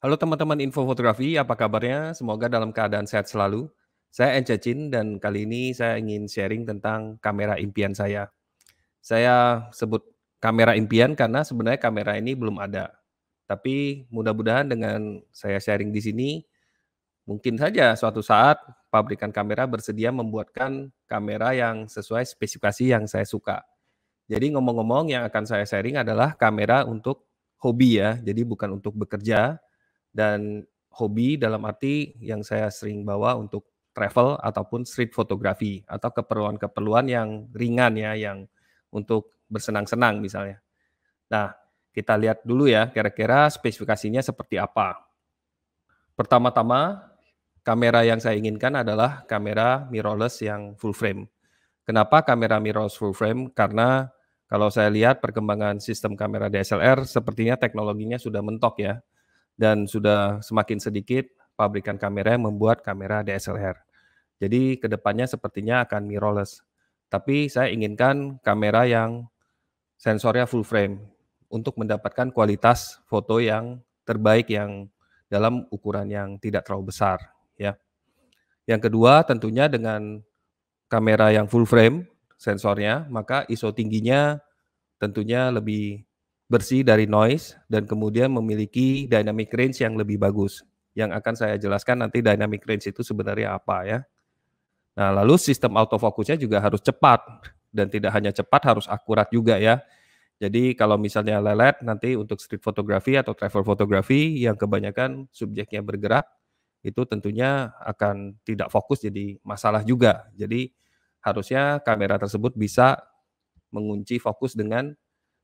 Halo teman-teman info fotografi, apa kabarnya? Semoga dalam keadaan sehat selalu. Saya Encacin dan kali ini saya ingin sharing tentang kamera impian saya. Saya sebut kamera impian karena sebenarnya kamera ini belum ada. Tapi mudah-mudahan dengan saya sharing di sini, mungkin saja suatu saat pabrikan kamera bersedia membuatkan kamera yang sesuai spesifikasi yang saya suka. Jadi ngomong-ngomong yang akan saya sharing adalah kamera untuk hobi ya, jadi bukan untuk bekerja dan hobi dalam arti yang saya sering bawa untuk travel ataupun street photography atau keperluan-keperluan yang ringan ya, yang untuk bersenang-senang misalnya. Nah, kita lihat dulu ya kira-kira spesifikasinya seperti apa. Pertama-tama, kamera yang saya inginkan adalah kamera mirrorless yang full frame. Kenapa kamera mirrorless full frame? Karena kalau saya lihat perkembangan sistem kamera DSLR sepertinya teknologinya sudah mentok ya. Dan sudah semakin sedikit pabrikan kamera yang membuat kamera DSLR. Jadi kedepannya sepertinya akan mirrorless. Tapi saya inginkan kamera yang sensornya full frame untuk mendapatkan kualitas foto yang terbaik yang dalam ukuran yang tidak terlalu besar ya. Yang kedua tentunya dengan kamera yang full frame sensornya, maka ISO tingginya tentunya lebih bersih dari noise dan kemudian memiliki dynamic range yang lebih bagus. Yang akan saya jelaskan nanti dynamic range itu sebenarnya apa ya. Nah, lalu sistem autofocusnya juga harus cepat dan tidak hanya cepat harus akurat juga ya. Jadi kalau misalnya lelet nanti untuk street photography atau travel photography yang kebanyakan subjeknya bergerak itu tentunya akan tidak fokus jadi masalah juga. Jadi harusnya kamera tersebut bisa mengunci fokus dengan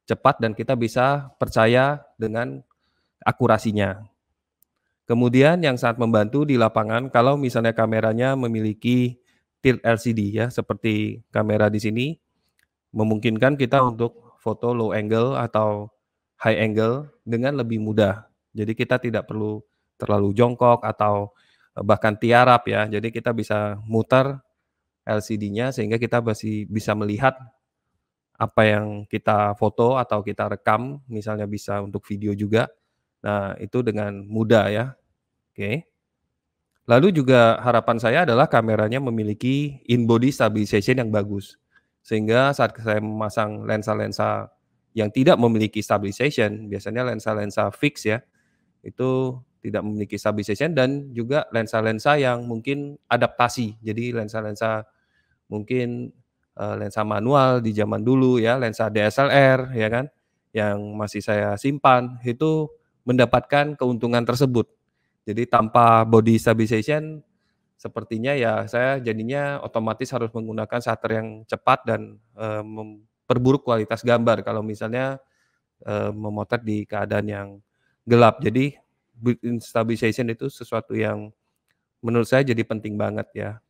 cepat dan kita bisa percaya dengan akurasinya. Kemudian yang sangat membantu di lapangan kalau misalnya kameranya memiliki tilt LCD ya, seperti kamera di sini, memungkinkan kita untuk foto low angle atau high angle dengan lebih mudah. Jadi kita tidak perlu terlalu jongkok atau bahkan tiarap ya. Jadi kita bisa muter LCD-nya sehingga kita masih bisa melihat apa yang kita foto atau kita rekam, misalnya bisa untuk video juga. Nah, itu dengan mudah ya, oke. Lalu juga harapan saya adalah kameranya memiliki in-body stabilization yang bagus. Sehingga saat saya memasang lensa-lensa yang tidak memiliki stabilization, biasanya lensa-lensa fix ya, itu tidak memiliki stabilization dan juga lensa-lensa yang mungkin adaptasi. Jadi lensa-lensa mungkin, lensa manual di zaman dulu ya, lensa DSLR ya kan, yang masih saya simpan, itu mendapatkan keuntungan tersebut. Jadi tanpa body stabilization, sepertinya ya saya jadinya otomatis harus menggunakan shutter yang cepat dan, memperburuk kualitas gambar kalau misalnya, memotret di keadaan yang gelap. Jadi built-in stabilization itu sesuatu yang menurut saya jadi penting banget ya.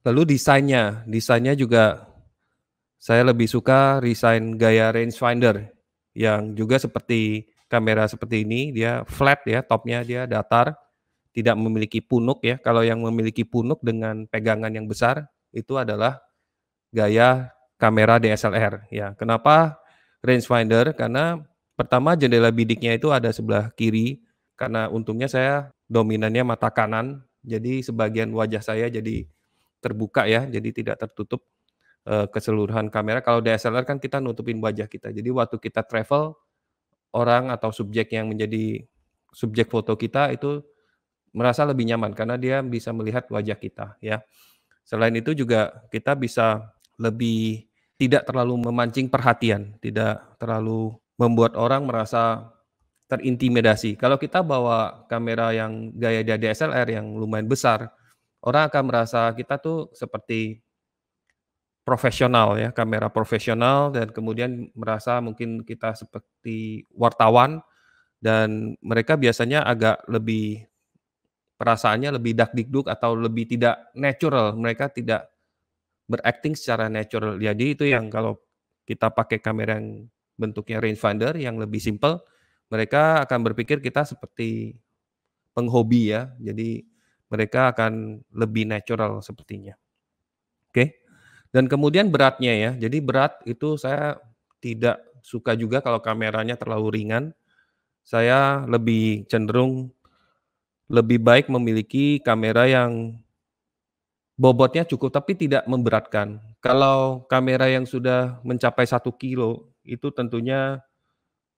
Lalu desainnya juga saya lebih suka desain gaya rangefinder yang juga seperti kamera seperti ini, dia flat ya, topnya dia datar, tidak memiliki punuk ya. Kalau yang memiliki punuk dengan pegangan yang besar, itu adalah gaya kamera DSLR ya. Kenapa rangefinder? Karena pertama jendela bidiknya itu ada sebelah kiri, karena untungnya saya dominannya mata kanan, jadi sebagian wajah saya jadi terbuka ya, jadi tidak tertutup keseluruhan kamera. Kalau DSLR kan kita nutupin wajah kita. Jadi waktu kita travel, orang atau subjek yang menjadi subjek foto kita itu merasa lebih nyaman karena dia bisa melihat wajah kita ya. Selain itu juga kita bisa lebih tidak terlalu memancing perhatian, tidak terlalu membuat orang merasa terintimidasi. Kalau kita bawa kamera yang gaya DSLR yang lumayan besar, orang akan merasa kita tuh seperti profesional ya, kamera profesional dan kemudian merasa mungkin kita seperti wartawan dan mereka biasanya agak lebih perasaannya lebih dakdikduk atau lebih tidak natural, mereka tidak berakting secara natural. Jadi itu yang kalau kita pakai kamera yang bentuknya rangefinder yang lebih simpel, mereka akan berpikir kita seperti penghobi ya, jadi mereka akan lebih natural sepertinya, oke. Dan kemudian beratnya ya, jadi berat itu saya tidak suka juga kalau kameranya terlalu ringan. saya lebih cenderung lebih baik memiliki kamera yang bobotnya cukup tapi tidak memberatkan. Kalau kamera yang sudah mencapai 1 kilo itu tentunya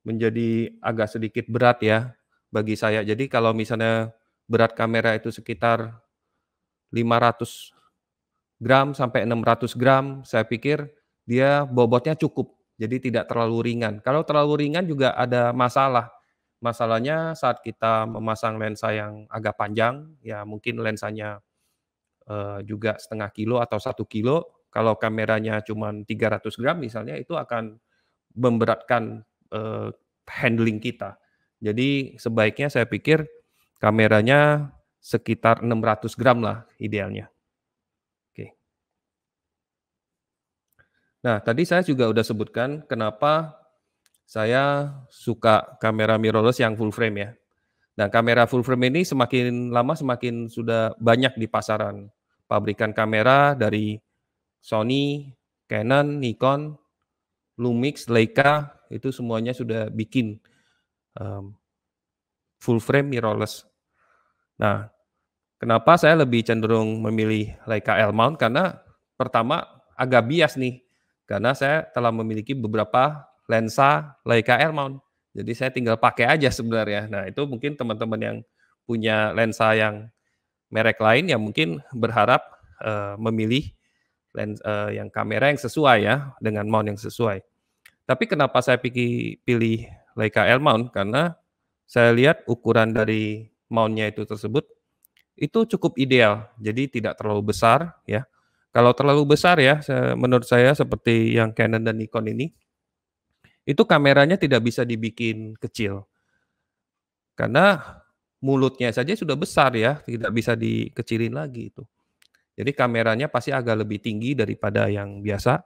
menjadi agak sedikit berat ya bagi saya. Jadi kalau misalnya berat kamera itu sekitar 500 gram sampai 600 gram, saya pikir dia bobotnya cukup, jadi tidak terlalu ringan. Kalau terlalu ringan juga ada masalah. Masalahnya saat kita memasang lensa yang agak panjang, ya mungkin lensanya, juga 0,5 kilo atau 1 kilo, kalau kameranya cuman 300 gram misalnya, itu akan memberatkan, handling kita. Jadi sebaiknya saya pikir kameranya sekitar 600 gram lah idealnya. Oke. Nah, tadi saya juga udah sebutkan kenapa saya suka kamera mirrorless yang full frame ya. Nah, kamera full frame ini semakin lama semakin sudah banyak di pasaran. Pabrikan kamera dari Sony, Canon, Nikon, Lumix, Leica, itu semuanya sudah bikin, mmm, full frame mirrorless. Nah, kenapa saya lebih cenderung memilih Leica L-mount, karena pertama agak bias nih, karena saya telah memiliki beberapa lensa Leica L-mount. Jadi saya tinggal pakai aja sebenarnya. Nah, itu mungkin teman-teman yang punya lensa yang merek lain ya mungkin berharap, memilih yang kamera yang sesuai ya, dengan mount yang sesuai. Tapi kenapa saya pilih Leica L-mount, karena saya lihat ukuran dari mount-nya itu tersebut itu cukup ideal, jadi tidak terlalu besar ya. Kalau terlalu besar ya, menurut saya seperti yang Canon dan Nikon ini, itu kameranya tidak bisa dibikin kecil, karena mulutnya saja sudah besar ya, tidak bisa dikecilin lagi itu. Jadi kameranya pasti agak lebih tinggi daripada yang biasa.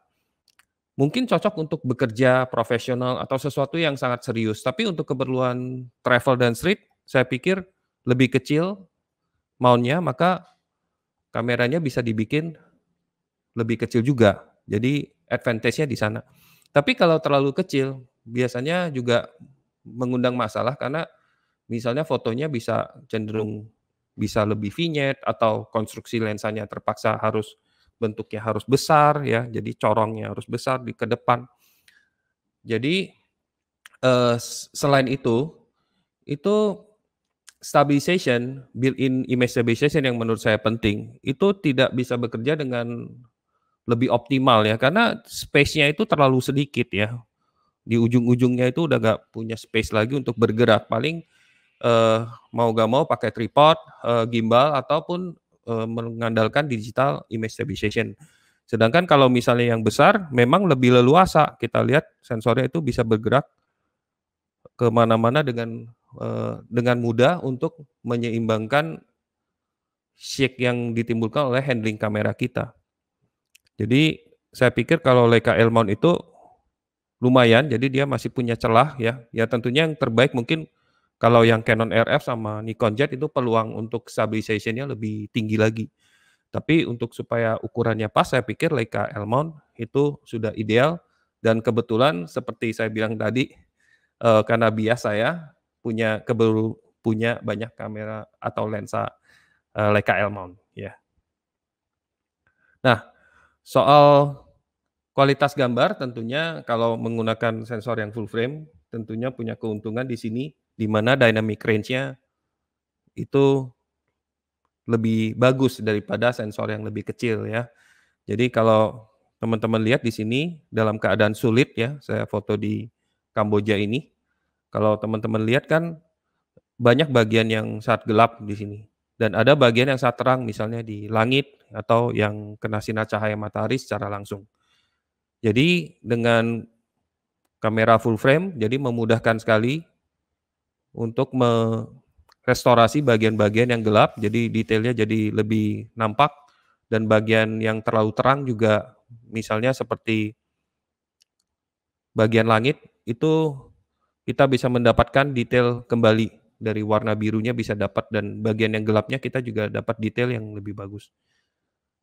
Mungkin cocok untuk bekerja profesional atau sesuatu yang sangat serius, tapi untuk keperluan travel dan street, saya pikir lebih kecil mount-nya, maka kameranya bisa dibikin lebih kecil juga, jadi advantage-nya di sana. Tapi kalau terlalu kecil, biasanya juga mengundang masalah karena misalnya fotonya bisa cenderung bisa lebih vignette atau konstruksi lensanya terpaksa harus bentuknya harus besar ya, jadi corongnya harus besar di ke depan. Jadi, selain itu stabilization, built-in image stabilization yang menurut saya penting, itu tidak bisa bekerja dengan lebih optimal ya, karena space-nya itu terlalu sedikit ya. Di ujung-ujungnya itu udah nggak punya space lagi untuk bergerak. Paling, mau nggak mau pakai tripod, gimbal, ataupun, mengandalkan digital image stabilization. Sedangkan kalau misalnya yang besar, memang lebih leluasa. Kita lihat sensornya itu bisa bergerak ke mana-mana dengan mudah untuk menyeimbangkan shake yang ditimbulkan oleh handling kamera kita. Jadi, saya pikir kalau Leica L-mount itu lumayan, jadi dia masih punya celah ya. Ya tentunya yang terbaik mungkin kalau yang Canon RF sama Nikon Z itu peluang untuk stabilization-nya lebih tinggi lagi. Tapi untuk supaya ukurannya pas, saya pikir Leica L-mount itu sudah ideal dan kebetulan seperti saya bilang tadi, karena bias saya punya banyak kamera atau lensa, Leica L-mount, ya. Nah, soal kualitas gambar tentunya kalau menggunakan sensor yang full frame, tentunya punya keuntungan di sini, di mana dynamic range-nya itu lebih bagus daripada sensor yang lebih kecil ya. Jadi kalau teman-teman lihat di sini dalam keadaan sulit ya, saya foto di Kamboja ini, kalau teman-teman lihat kan banyak bagian yang sangat gelap di sini, dan ada bagian yang sangat terang misalnya di langit atau yang kena sinar cahaya matahari secara langsung. Jadi dengan kamera full frame, jadi memudahkan sekali untuk merestorasi bagian-bagian yang gelap, jadi detailnya jadi lebih nampak, dan bagian yang terlalu terang juga misalnya seperti bagian langit, itu kita bisa mendapatkan detail kembali, dari warna birunya bisa dapat dan bagian yang gelapnya kita juga dapat detail yang lebih bagus,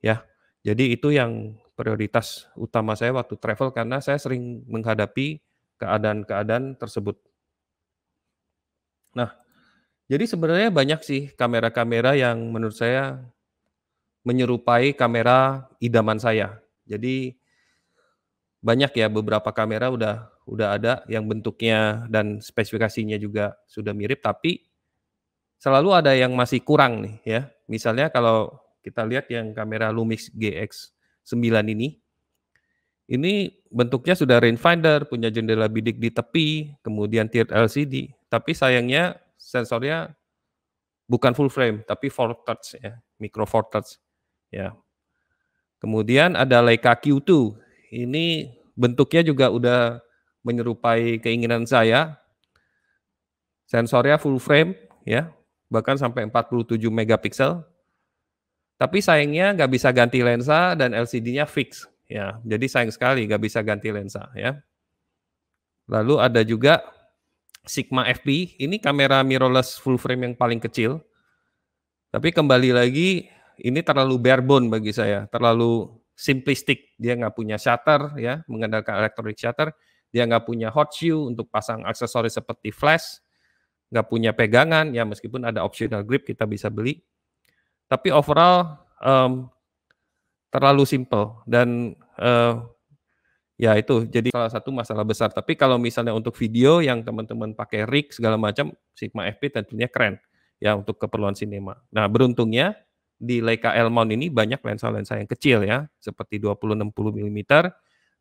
ya. Jadi itu yang prioritas utama saya waktu travel karena saya sering menghadapi keadaan-keadaan tersebut. Nah, jadi sebenarnya banyak sih kamera-kamera yang menurut saya menyerupai kamera idaman saya. Jadi banyak ya beberapa kamera udah ada yang bentuknya dan spesifikasinya juga sudah mirip, tapi selalu ada yang masih kurang nih ya. Misalnya kalau kita lihat yang kamera Lumix GX9 ini bentuknya sudah rangefinder, punya jendela bidik di tepi, kemudian tiered LCD, tapi sayangnya sensornya bukan full frame, tapi four touch ya, micro four touch ya. Kemudian ada Leica Q2, ini bentuknya juga udah menyerupai keinginan saya, sensornya full frame ya, bahkan sampai 47 megapiksel, tapi sayangnya nggak bisa ganti lensa dan LCD-nya fix ya, jadi sayang sekali nggak bisa ganti lensa ya. Lalu ada juga Sigma FP, ini kamera mirrorless full frame yang paling kecil, tapi kembali lagi ini terlalu barebone bagi saya, terlalu simplistik. Dia nggak punya shutter ya, mengandalkan electronic shutter, dia nggak punya hot shoe untuk pasang aksesoris seperti flash, nggak punya pegangan, ya meskipun ada optional grip kita bisa beli. Tapi overall terlalu simple dan ya itu jadi salah satu masalah besar. Tapi kalau misalnya untuk video yang teman-teman pakai rig segala macam, Sigma FP tentunya keren ya untuk keperluan sinema. Nah, beruntungnya di Leica L-mount ini banyak lensa-lensa yang kecil ya, seperti 20-60 milimeter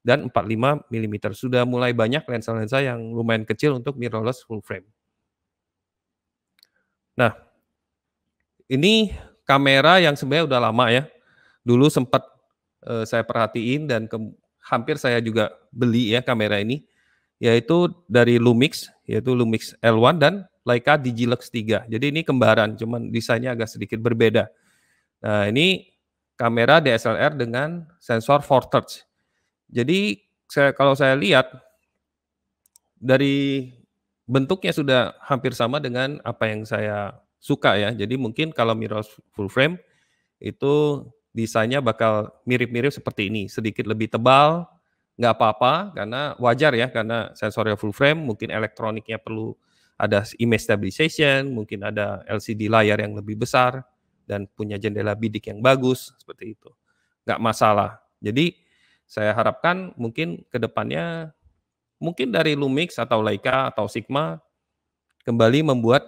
dan 45 milimeter. Sudah mulai banyak lensa-lensa yang lumayan kecil untuk mirrorless full frame. Nah, ini kamera yang sebenarnya udah lama ya. Dulu sempat saya perhatiin dan hampir saya juga beli ya kamera ini, yaitu dari Lumix, yaitu Lumix L1 dan Leica Digilux 3. Jadi ini kembaran, cuman desainnya agak sedikit berbeda. Nah, ini kamera DSLR dengan sensor 4 touch. Jadi kalau saya lihat dari bentuknya sudah hampir sama dengan apa yang saya suka ya. Jadi mungkin kalau mirrorless full frame itu desainnya bakal mirip-mirip seperti ini, sedikit lebih tebal, nggak apa-apa karena wajar ya, karena sensornya full frame, mungkin elektroniknya perlu ada image stabilization, mungkin ada LCD layar yang lebih besar, dan punya jendela bidik yang bagus, seperti itu. Nggak masalah. Jadi saya harapkan mungkin ke depannya, mungkin dari Lumix atau Leica atau Sigma, kembali membuat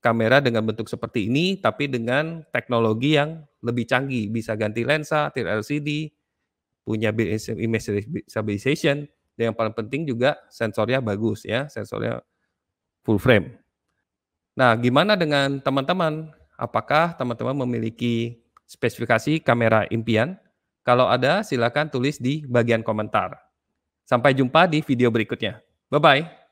kamera dengan bentuk seperti ini, tapi dengan teknologi yang lebih canggih, bisa ganti lensa, tiered LCD, punya image stabilization, dan yang paling penting juga sensornya bagus ya, sensornya full frame. Nah, gimana dengan teman-teman? Apakah teman-teman memiliki spesifikasi kamera impian? Kalau ada, silakan tulis di bagian komentar. Sampai jumpa di video berikutnya. Bye-bye.